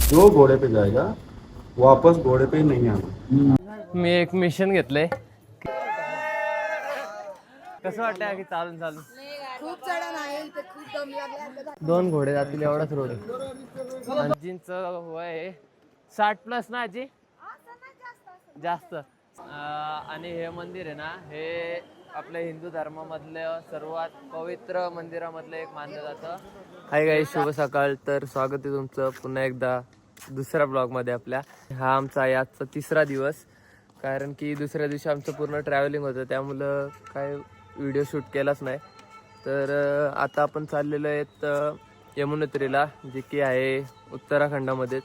जो घोड़े पे जाएगा वापस घोड़े पे नहीं आना। मी एक मिशन घेतलंय. कसं वाटतंय की चालून चालून खूप चढण आहे इथे, खूप दम लागला. 2 घोडे जातील एवढाच रोड आहे. आजींचं वय आहे 60+ ना आजी? जास्त. आणि हे मंदिर आहे ना, हे आपल्या हिंदू धर्मामधलं सर्वात पवित्र मंदिरामधलं एक मानलं जातं. हाय गाईस, शुभ सकाळ. तर स्वागत आहे तुमचं पुन्हा एकदा दुसऱ्या ब्लॉगमध्ये आपल्या. हा आमचा आहे आजचा 3रा दिवस, कारण की दुसऱ्या दिवशी आमचं पूर्ण ट्रॅव्हलिंग होतं, त्यामुळं काय व्हिडिओ शूट केलाच नाही. तर आता आपण चाललेलो आहेत यमुनोत्रीला, जे की आहे उत्तराखंडामध्येच.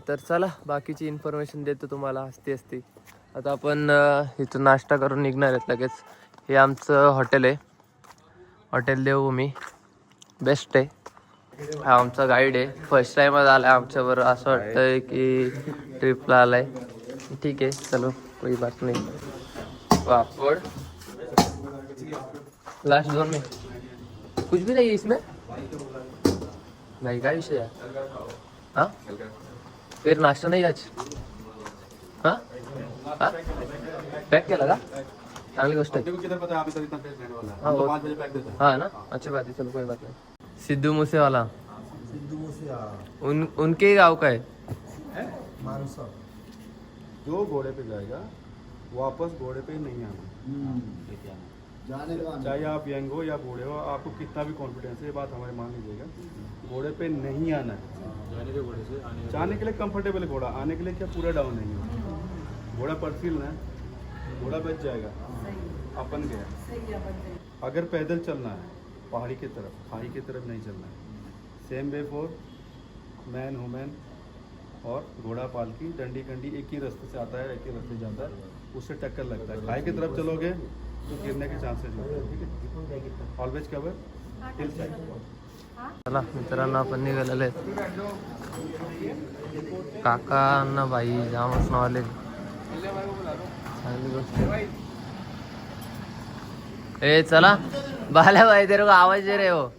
तर चला बाकीची इन्फॉर्मेशन देतो तुम्हाला हसती हसती. आता आपण इथं नाश्ता करून निघणार आहेत लगेच. हे आमचं हॉटेल आहे, हॉटेल देवभूमी. बेस्ट आहे. हा आमचा गाईड आहे, फर्स्ट टाईमच आला आहे आमच्याबरोबर. असं वाटतंय की ट्रिपला आलाय. ठीक आहे, चलो कोई बात नाही. पापड़ लास्ट 2 में कुछ भी नहीं है इसमें भाई, काय विषय आहे? हाँ फिर नाश्ता नहीं आज? हाँ हाँ पैक केला का? चांगली गोष्ट आहे. हाँ ना, अच्छी बात है, चलो कोई बात नहीं. सिद्धू मूसेवाला, उनके गांव का है. मानसा. जो घोड़े पे जाएगा वापस घोड़े पे नहीं आना। चाहे आप यंग हो या बूढ़े हो, आपको कितना भी कॉन्फिडेंस है, ये बात हमारे मान लीजिएगा, घोड़े पे नहीं आना है। जाने के लिए कंफर्टेबल है घोड़ा, आने के लिए क्या पूरा डाउन नहीं है। घोड़ा परसील ना, घोड़ा बच जाएगा, अपन गया। अगर पैदल चलना है पहाड़ी की तरफ, खाई की तरफ नहीं चलना है। Same way for man women और घोड़ा पालकी डंडी कंडी एक ही रास्ते से आता है, एक ही रास्ते जाता है, उससे टक्कर लगता है। खाई की तरफ चलोगे तो गिरने के चांसेस होते हैं, ठीक है। Always cover hill side. चला मित्रांनो, आपण निघालेले आहेत. काकांना बाई जामच नाव आले, चांगली गोष्ट आहे. ए चला बाल्या भाई, तेरे को आवाज दे रहे हो.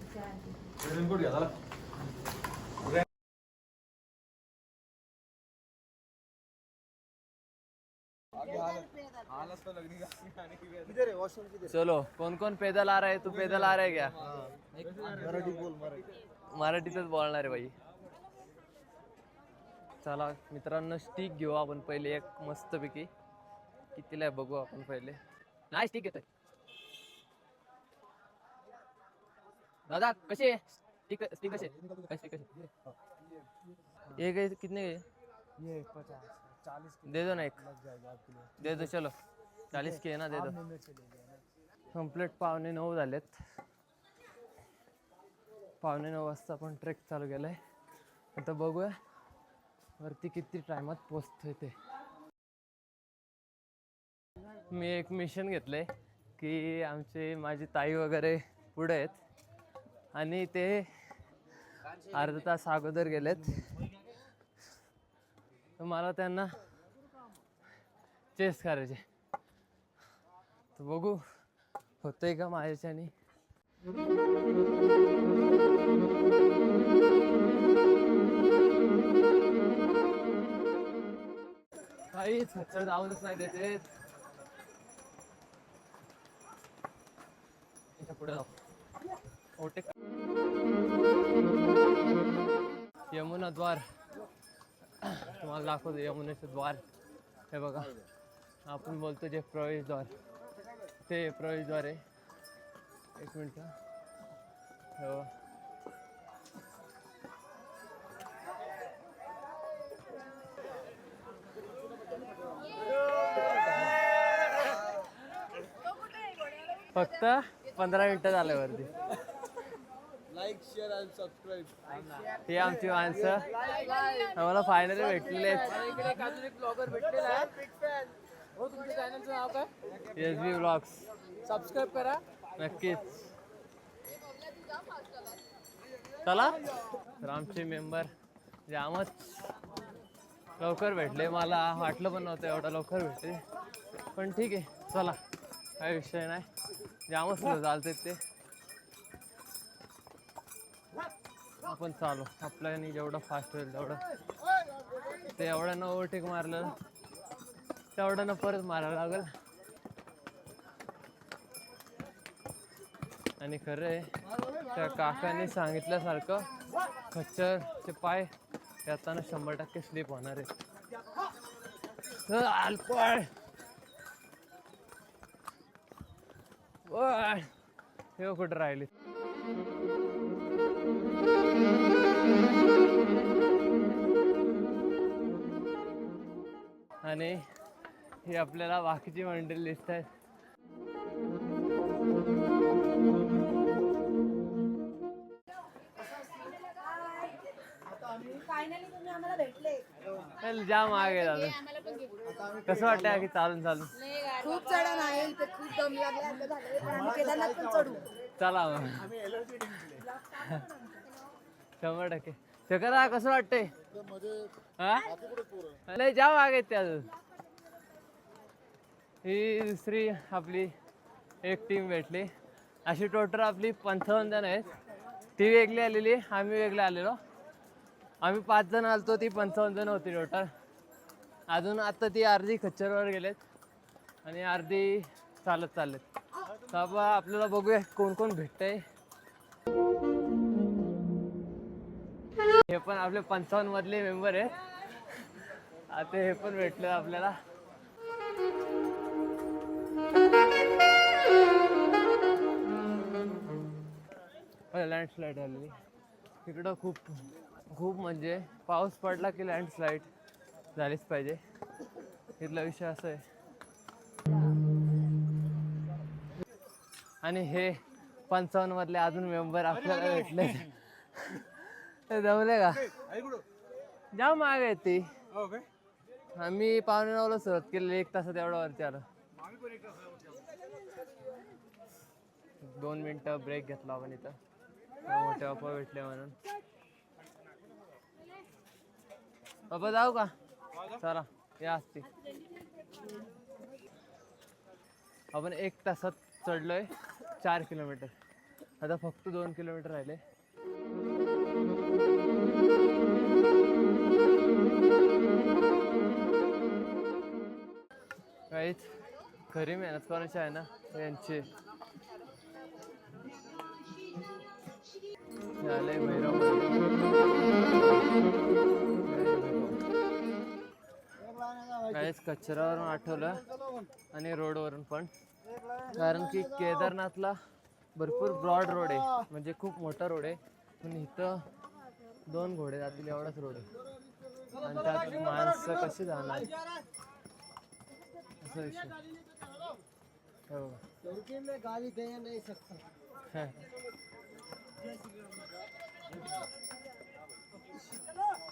चलो कौन कौन पैदल आ रहा है? तू पैदल आ रहा है क्या? मराठीतच बोलणार आहे बाई. चला मित्रांनो, स्टिक घेऊ आपण पहिले एक मस्तपैकी. कितीला आहे बघू आपण पहिले. नाही स्टिक घेतोय दादा. कसे स्टिक स्टिक कसे कसे एक कितने के? ये 50 40 दे दो ना एक, लग जाएगा आपके लिए. दे दो. चलो 40 के ना, दे दो. कंप्लीट 8:45 झालेत. 8:45 वाजता आपण ट्रेक चालू केलाय. आता बघूया वरती किती टायमात पोहोचतोय ते. मी एक मिशन घेतलंय की माझी ताई वगैरे पुढे आहेत आणि ते अर्धा तास अगोदर गेलेत. तर मला त्यांना चेस करायचे. तर बघू होतंय का माझ्याच्याने. काहीच जाऊनच नाही देते. पुढे जाऊ. यमुना द्वार तुम्हाला दाखवतो. यमुनेचं द्वार हे बघा, आपण बोलतो जे प्रवेशद्वार, ते प्रवेशद्वार आहे. एक मिनिट. हो फक्त 15 मिनिटं झाल्यावरती. लाईक शेअर आणि सबस्क्राईब. ही आमची माणसं आम्हाला फायनली भेटलेले आहेत. अजून एक ब्लॉगर भेटलेला आहे, बिग फॅन. हो, तुमच्या चॅनलचं नाव काय? SB vlogs. सबस्क्राईब करा नक्कीच. चला तर आमचे मेंबर जामच लवकर भेटले. मला वाटलं पण नव्हतं एवढं लवकर भेटले, पण ठीक आहे चला, काही विषय नाही. जामच चालते ते. आपण चालू आपल्याने जेवढं फास्ट होईल तेवढं. ते एवढ्यानं ओव्हरटेक मारलं तेवढ्यानं परत मारावं लागेल. आणि खरं आहे त्या काकांनी सांगितल्यासारखं खच्चरचे पाय त्याताना 100% स्लिप होणार आहे. अल्पळ हे कुठं राहिली. आणि ही आपल्याला बाकीची मंडळी दिसत आहेत. फायनली तुम्ही आम्हाला भेटले. चल जाम आगे झालं. कसं वाटतंय की चालून खूप चढण आहे इथे, खूप दम लागला आता झालं, पण आम्ही केदारनाथ पण चढू. चला मग 100%. शकरा कसं वाटतंय? हा नाही जाम आगे त्या ही दुसरी आपली एक टीम भेटली. अशी टोटल आपली 55 जण आहेत. ती वेगळी आलेली, आम्ही वेगळे आलेलो. आम्ही 5 जण आलतो, ती 55 जण होती टोटल. अजून आता ती अर्धी खच्चरवर गेलेत आणि अर्धी चालत चाललेत. तर आपल्याला बघूया कोण कोण भेटतंय. हे पण आपले 55 मधले मेंबर आहेत. आता हे पण भेटले आपल्याला. लँडस्लाईड आलेली इकडं. खूप खूप म्हणजे पाऊस पडला की लँडस्लाईड झालीच पाहिजे. इथला विषय असा आहे. आणि हे 55 मधले अजून मेंबर आपल्याला भेटले. जमले का? जाम माग आहे ती. आम्ही 8:45ला सुरुवात केली, 1 तासात एवढा वरती आलो. 2 मिनिटं ब्रेक घेतला आपण इथं, मोठे बाप्पा भेटले म्हणून. बाबा जाऊ का? चला या असती. आपण 1 तासात चढलोय 4 किलोमीटर. आता फक्त 2 किलोमीटर राहिले. काहीच खरी मेहनत करायची आहे ना यांची. झाले भैरव काहीच कचऱ्यावरून आठवलं आणि रोडवरून पण. कारण की केदारनाथला भरपूर ब्रॉड रोड आहे, म्हणजे खूप मोठा रोड आहे. पण इथं 2 घोडे जातील एवढाच रोड आहे आणि त्यात माणसं कशी जाणार असा विषय. हो गाड़ी दे नहीं सकता.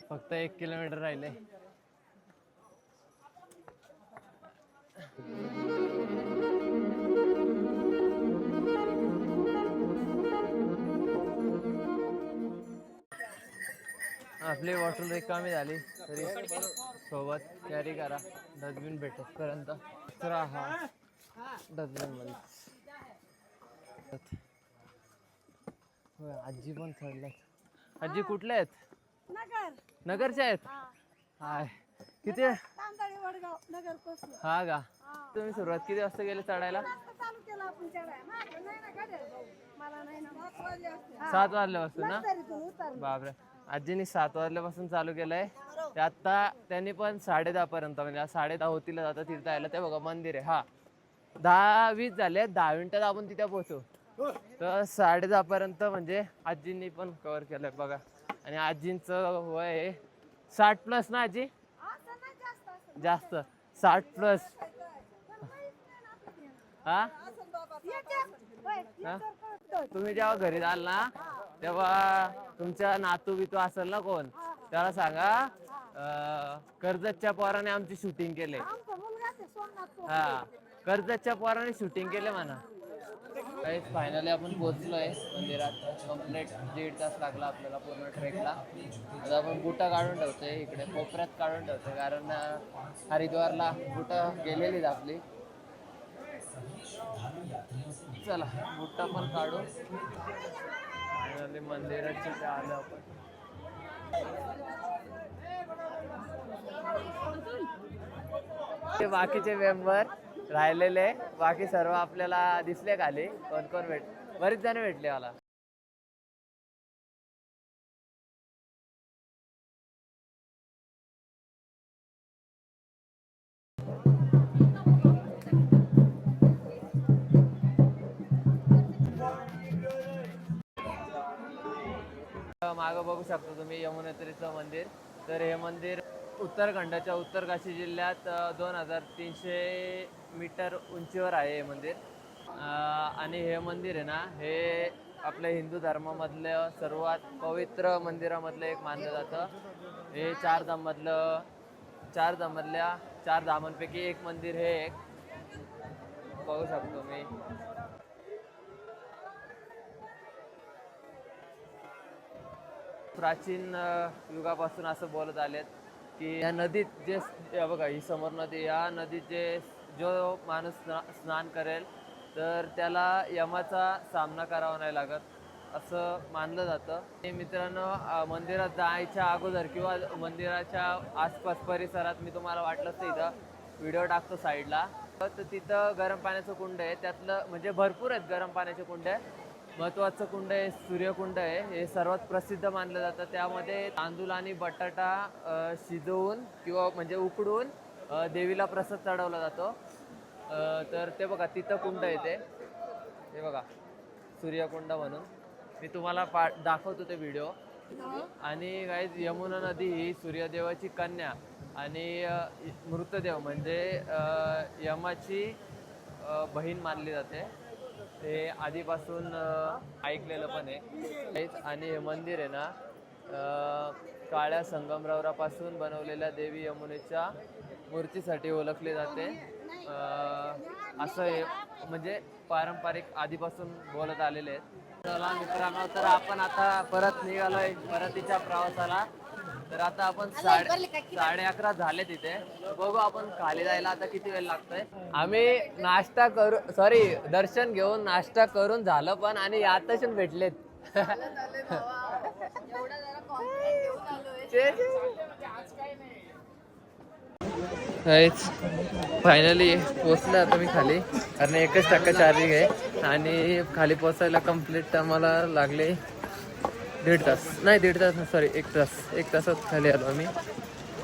फक्त 1 किलोमीटर राहिले. आपली बॉटल रिकामी झाली तरी सोबत कॅरी करा डस्टबिन भेटेपर्यंत. तर हा डस्टबिन मध्ये आजी पण चढल्यात. आजी कुठल्या आहेत? नगरच्या आहेत. हाय किती? हा का? तुम्ही सुरुवात किती वाजता गेले चढायला? 7 वाजल्यापासून ना? बापरे. आजीनी 7 वाजल्यापासून चालू केलंय. ते आता त्यांनी पण 10:30 पर्यंत, म्हणजे 10:30 होतील आता तिथं यायला. ते बघा मंदिर आहे. हा 10-20 झाले, 10 मिनिटात आपण तिथे पोहोचू. तर 10:30 पर्यंत म्हणजे आजींनी पण कव्हर केलंय बघा. आणि आजींचं वय 60+ ना आजी? जास्त 60+. हा तुम्ही जेव्हा घरी जाल ना तेव्हा तुमच्या नातू बितू असेल ना कोण, त्याला सांगा कर्जतच्या पोराने आमची शूटिंग केले. हा कर्जतच्या पोराने शूटिंग केले म्हणा. काही फायनली आपण पोहोचलोय मंदिरात. कंप्लीट 1.5 तास लागला आपल्याला पूर्ण ट्रेकला. आता आपण बुटा काढून ठेवतोय इकडे कोपऱ्यात काढून ठेवतोय, कारण हरिद्वारला बुटा गेलेलीच आपली. चला बुट्टा पण काढू. फायनली मंदिरात आलो आपण. ते बाकीचे मेंबर राहिलेले बाकी सर्व आपल्याला दिसले खाली. कोण कोण बरेच जण भेटले मला. मागं बघू शकता तुम्ही यमुनेत्रीचं मंदिर. तर हे मंदिर उत्तराखंडच्या उत्तर काशी जिल्ह्यात 2300 मीटर उंचीवर आहे हे मंदिर. आणि हे मंदिर आहे ना, हे आपल्या हिंदू धर्मामधलं सर्वात पवित्र मंदिरामधलं एक मानलं जातं. हे चार धामांपैकी एक मंदिर हे एक बघू शकतो मी. प्राचीन युगापासून असं बोलत आलेत की या नदीत जे बघा ही समोर नदी, या नदीत जो माणूस स्नान करेल तर त्याला यमाचा सामना करावा नाही लागत असं मानलं जातं. मित्रांनो, मंदिरात जायच्या अगोदर किंवा मंदिराच्या आसपास परिसरात मी तुम्हाला वाटलंच तर इथं व्हिडिओ टाकतो साईडला. तर तिथं गरम पाण्याचं कुंड आहे. त्यातलं म्हणजे भरपूर आहेत गरम पाण्याचे कुंड. महत्त्वाचं कुंड आहे सूर्यकुंड आहे. हे सर्वात प्रसिद्ध मानलं जातं. त्यामध्ये तांदूळ आणि बटाटा शिजवून किंवा म्हणजे उकडून देवीला प्रसाद चढवला जातो. तर ते बघा तिथं कुंड आहे. ते बघा सूर्यकुंड म्हणून मी तुम्हाला दाखवतो ते व्हिडिओ. आणि गाईज यमुना नदी ही सूर्यदेवाची कन्या आणि मृतदेव म्हणजे यमाची बहीण मानली जाते. ते आधीपासून ऐकलेलं पण आहे. आणि हे मंदिर आहे ना, काळ्या संगमरवरापासून बनवलेल्या देवी यमुनेच्या मूर्तीसाठी ओळखले जाते. असं हे म्हणजे पारंपरिक आधीपासून बोलत आलेले आहेत. चला मित्रांनो, तर आपण आता परत निघालोय परतीच्या प्रवासाला. तर आता आपण 11:30 झाले तिथे. बघू आपण खाली जायला आता किती वेळ लागतोय. आम्ही नाश्ता दर्शन घेऊन नाश्ता करून झालं पण, आणि आताच भेटलेत. फायनली पोचलो आता मी खाली, कारण 1% चार्जिंग आहे. आणि खाली पोचायला कम्प्लीट आम्हाला लागले 1 तासात खाली आलो आम्ही.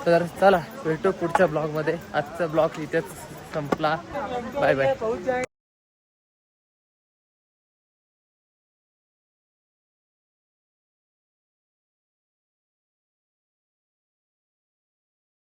तर चला भेटू पुढच्या ब्लॉगमध्ये. आजचा ब्लॉग इथेच संपला. Bye bye.